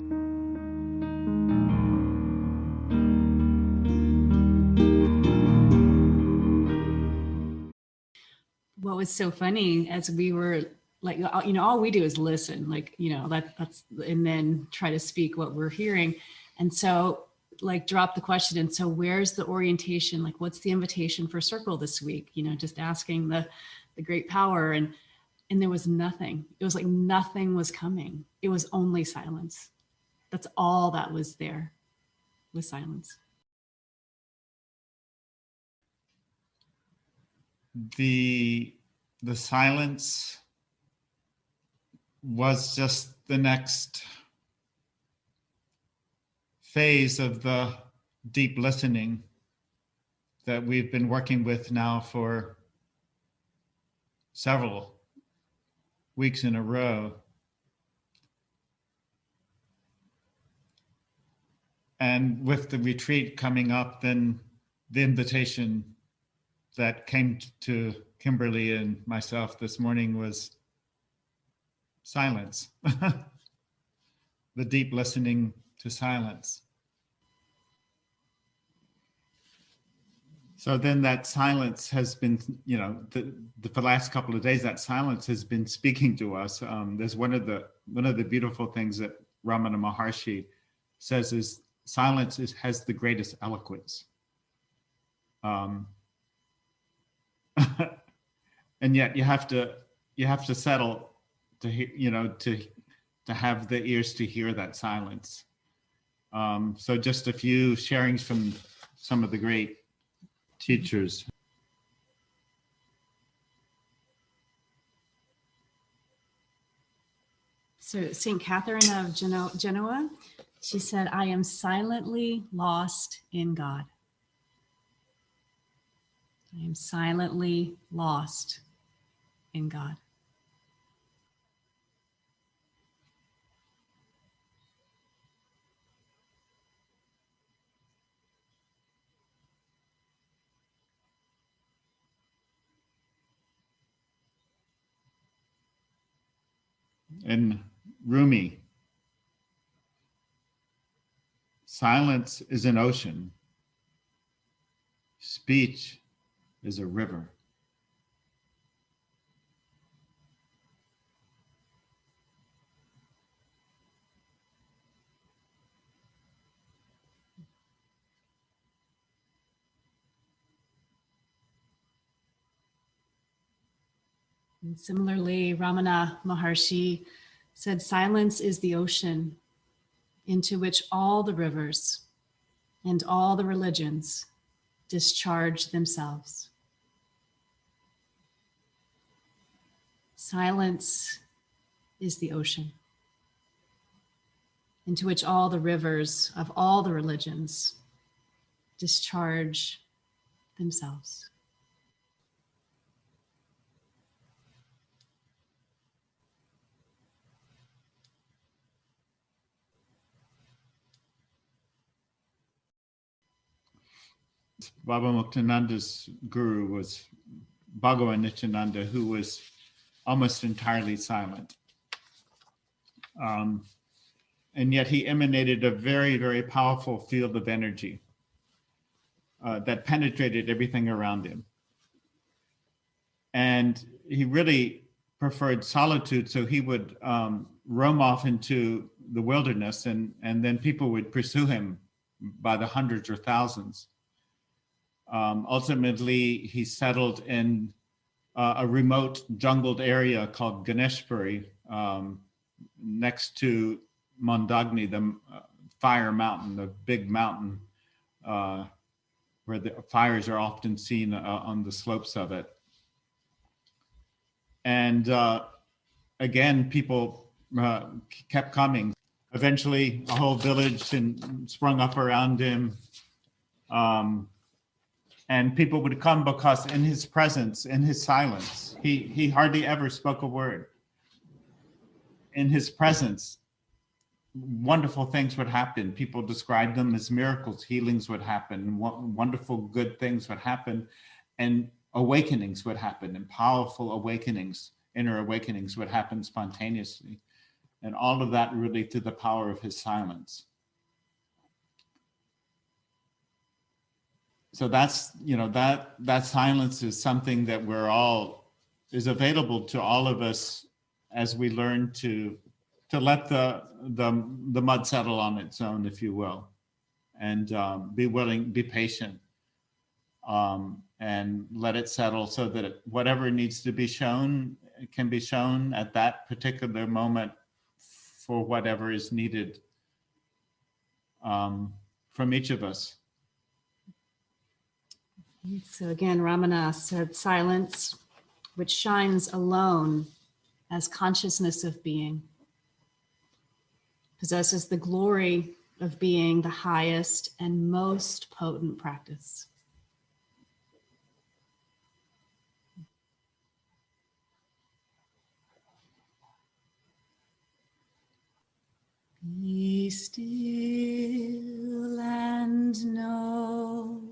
What was so funny as we were like, all we do is listen, like, that's, and then try to speak what we're hearing. And so like drop the question. And so where's the orientation? Like, what's the invitation for circle this week? Just asking the great power, and there was nothing. It was like nothing was coming. It was only silence. That's all that was there, was silence. The silence was just the next phase of the deep listening that we've been working with now for several weeks in a row. And with the retreat coming up, then the invitation that came to Kimberly and myself this morning was silence. The deep listening to silence. So then that silence has been, for the last couple of days, that silence has been speaking to us. There's one of the beautiful things that Ramana Maharshi says is silence has the greatest eloquence. And yet you have to settle to hear, to have the ears to hear that silence. So just a few sharings from some of the great teachers. So St. Catherine of Genoa, she said, "I am silently lost in God." I am silently lost in God. And Rumi, silence is an ocean. Speech is a river. And similarly, Ramana Maharshi said, "Silence is the ocean into which all the rivers and all the religions discharge themselves." Silence is the ocean into which all the rivers of all the religions discharge themselves. Baba Muktananda's guru was Bhagavan Nityananda, who was almost entirely silent. And yet he emanated a very, very powerful field of energy that penetrated everything around him. And he really preferred solitude, so he would roam off into the wilderness, and then people would pursue him by the hundreds or thousands. Ultimately, he settled in a remote jungled area called Ganeshpuri, next to Mandagni, the fire mountain, the big mountain where the fires are often seen on the slopes of it. And again, people kept coming. Eventually, a whole village sprung up around him. And people would come because in his presence, in his silence, he hardly ever spoke a word. In his presence, wonderful things would happen. People described them as miracles. Healings would happen. Wonderful, good things would happen. And awakenings would happen. And powerful awakenings, inner awakenings would happen spontaneously. And all of that really through the power of his silence. So that's, that silence is something that is available to all of us as we learn to let the mud settle on its own, if you will, and be patient, and let it settle so that whatever needs to be shown can be shown at that particular moment for whatever is needed from each of us. So again, Ramana said, silence, which shines alone as consciousness of being, possesses the glory of being the highest and most potent practice. Be still and know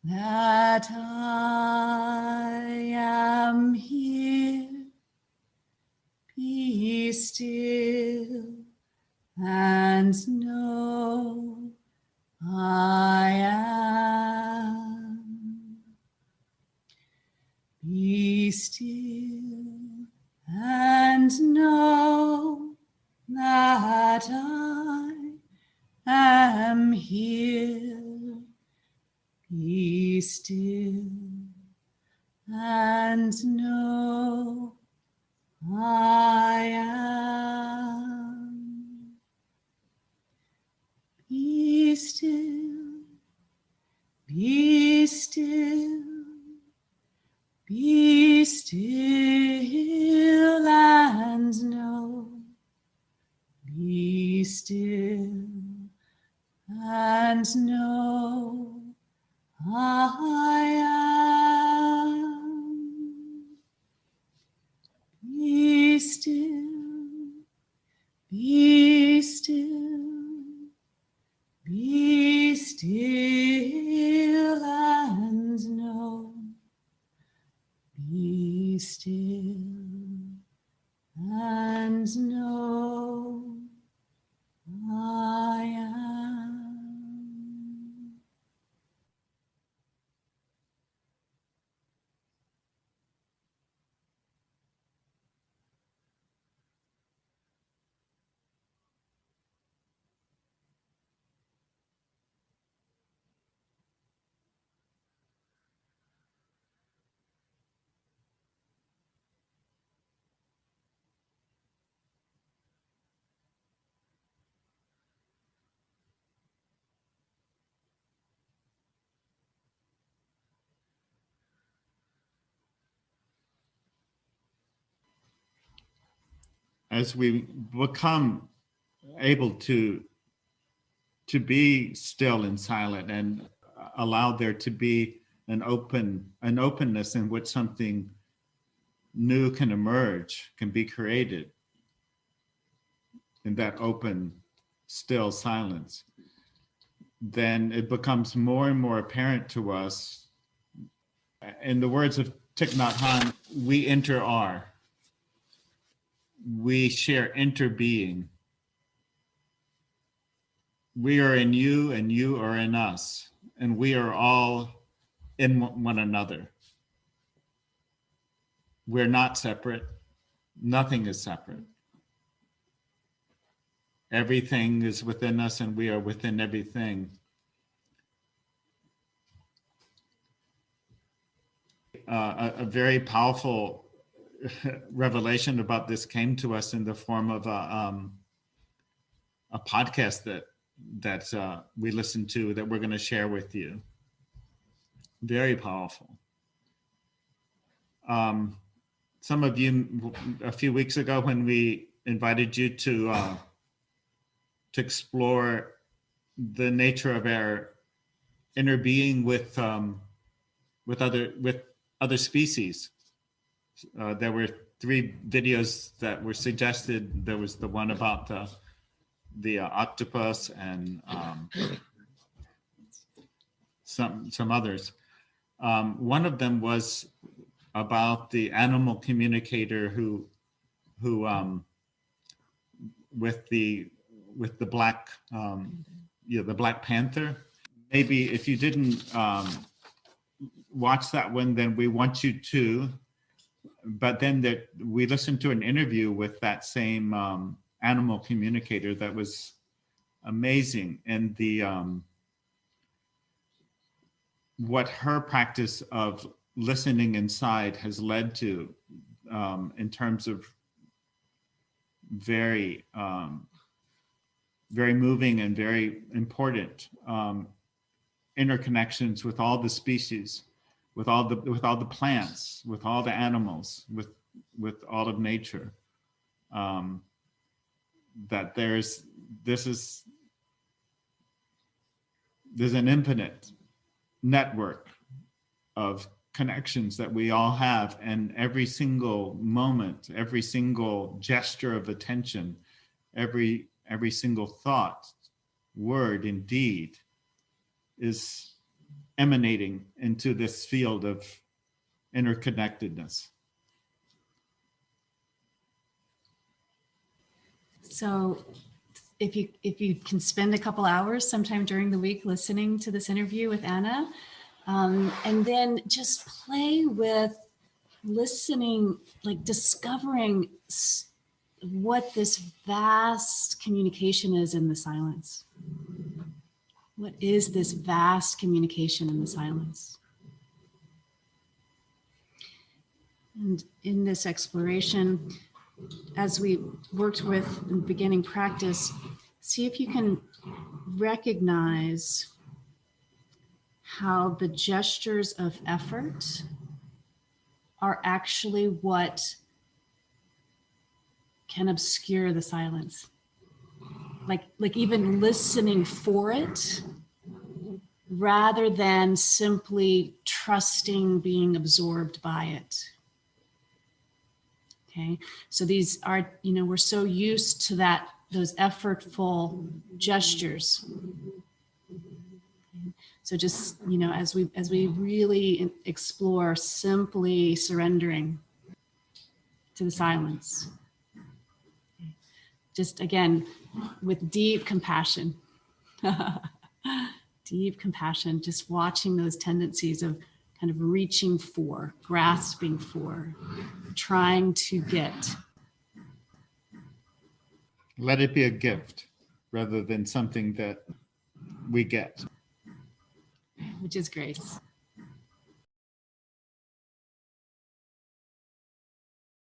that I am here. Be still and know I am. Be still and know that I am here. Be still and know I am. Be still, be still, be still and know. Be still and know I am. Be still, be still, be still and know. Be still and know I am. As we become able to be still and silent and allow there to be an openness in which something new can emerge, can be created in that open, still silence, then it becomes more and more apparent to us. In the words of Thich Nhat Hanh, we inter-are. We share interbeing. We are in you and you are in us, and we are all in one another. We're not separate. Nothing is separate. Everything is within us and we are within everything. A very powerful revelation about this came to us in the form of a podcast that we listened to that we're going to share with you. Very powerful. Some of you, a few weeks ago, when we invited you to explore the nature of our inner being with other species, there were 3 videos that were suggested. There was the one about the octopus and some others. One of them was about the animal communicator who with the black, the Black Panther. Maybe if you didn't watch that one, then we want you to. But then we listened to an interview with that same animal communicator that was amazing, and what her practice of listening inside has led to, in terms of very very moving and very important interconnections with all the species, with all the plants, with all the animals, with all of nature. That there's an infinite network of connections that we all have, and every single moment, every single gesture of attention, every single thought, word, and deed is emanating into this field of interconnectedness. So if you can spend a couple hours sometime during the week listening to this interview with Anna, and then just play with listening, like discovering what this vast communication is in the silence. What is this vast communication in the silence? And in this exploration, as we worked with in beginning practice, see if you can recognize how the gestures of effort are actually what can obscure the silence. Like even listening for it, rather than simply trusting being absorbed by it. Okay, so these are, we're so used to those effortful gestures. So just, as we really explore simply surrendering to the silence. Just again, with deep compassion, just watching those tendencies of kind of reaching for, grasping for, trying to get. Let it be a gift rather than something that we get. Which is grace.